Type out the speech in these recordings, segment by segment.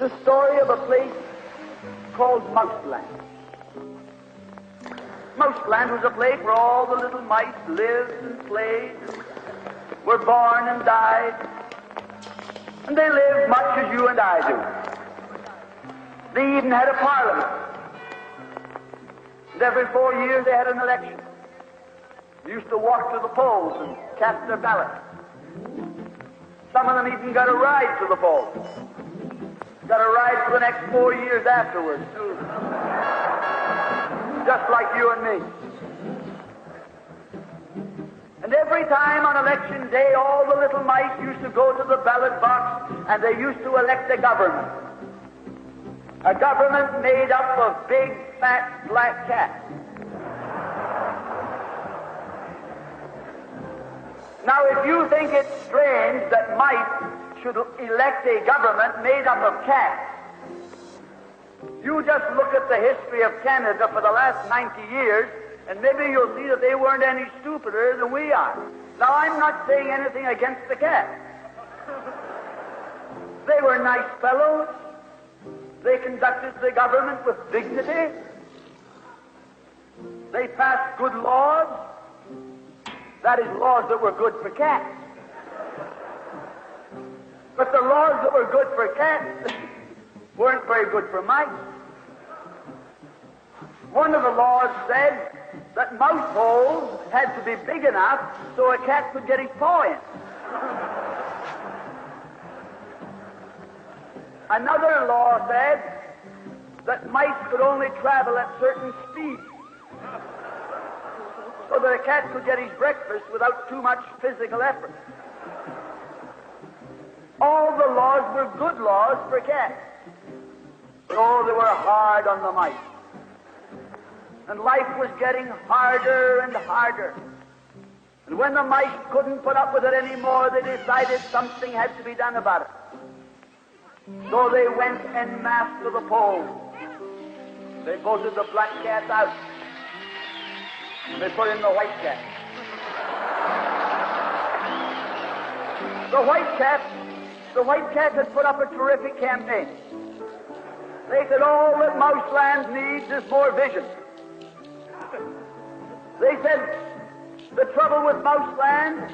the story of a place called Mouseland. Mouseland was a place where all the little mice lived and played, were born and died, and they lived much as you and I do. They even had a parliament. And every 4 years they had an election. They used to walk to the polls and cast their ballots. Some of them even got a ride to the polls. Got a ride for the next 4 years afterwards, too. Just like you and me. And every time on election day, all the little mice used to go to the ballot box and they used to elect a government. A government made up of big, fat, black cats. Now, if you think it's strange that mice should elect a government made up of cats, you just look at the history of Canada for the last 90 years, and maybe you'll see that they weren't any stupider than we are. Now, I'm not saying anything against the cats. They were nice fellows. They conducted the government with dignity. They passed good laws. That is, laws that were good for cats. But the laws that were good for cats weren't very good for mice. One of the laws said that mouse holes had to be big enough so a cat could get his paw in. Another law said that mice could only travel at certain speeds so that a cat could get his breakfast without too much physical effort. All the laws were good laws for cats. But oh, they were hard on the mice. And life was getting harder and harder. And when the mice couldn't put up with it anymore, they decided something had to be done about it. So they went en masse to the polls. They voted the black cats out. They put in the white cat. The white cat had put up a terrific campaign. They said all that Mouseland needs is more vision. They said the trouble with Mouseland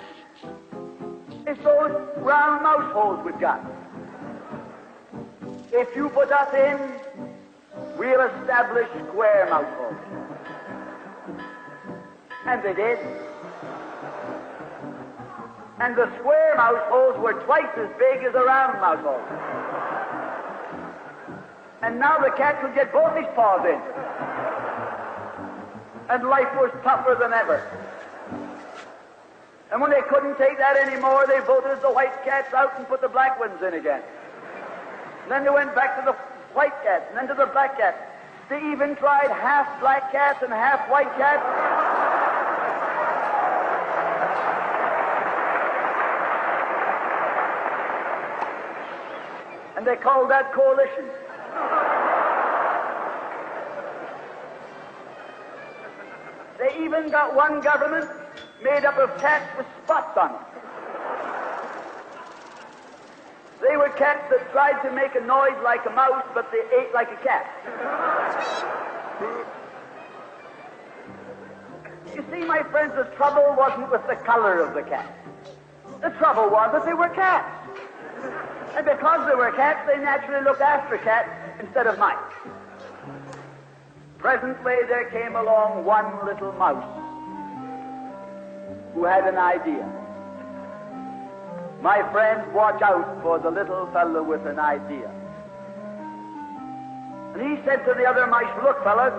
is those round mouse holes we've got. If you put us in, we'll establish square mouse holes. And they did. And the square mouse holes were twice as big as the round mouse holes. And now the cat could get both his paws in. And life was tougher than ever. And when they couldn't take that anymore, they voted the white cats out and put the black ones in again. And then they went back to the white cats, and then to the black cats. They even tried half black cats and half white cats. And they called that coalition. They even got one government made up of cats with spots on it. They were cats that tried to make a noise like a mouse, but they ate like a cat. You see, my friends, the trouble wasn't with the color of the cat. The trouble was that they were cats. And because they were cats, they naturally looked after cats instead of mice. Presently, there came along one little mouse who had an idea. My friends, watch out for the little fellow with an idea. And he said to the other mice, look, fellas,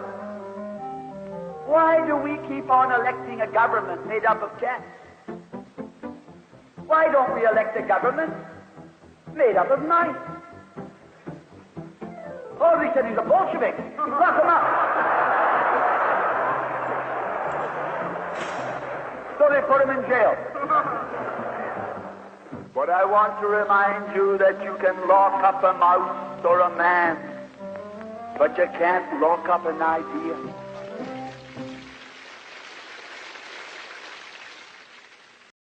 why do we keep on electing a government made up of cats? Why don't we elect a government made up of mice? Oh, they said he's a Bolshevik. Lock him up. So they put him in jail. But I want to remind you that you can lock up a mouse or a man, but you can't lock up an idea.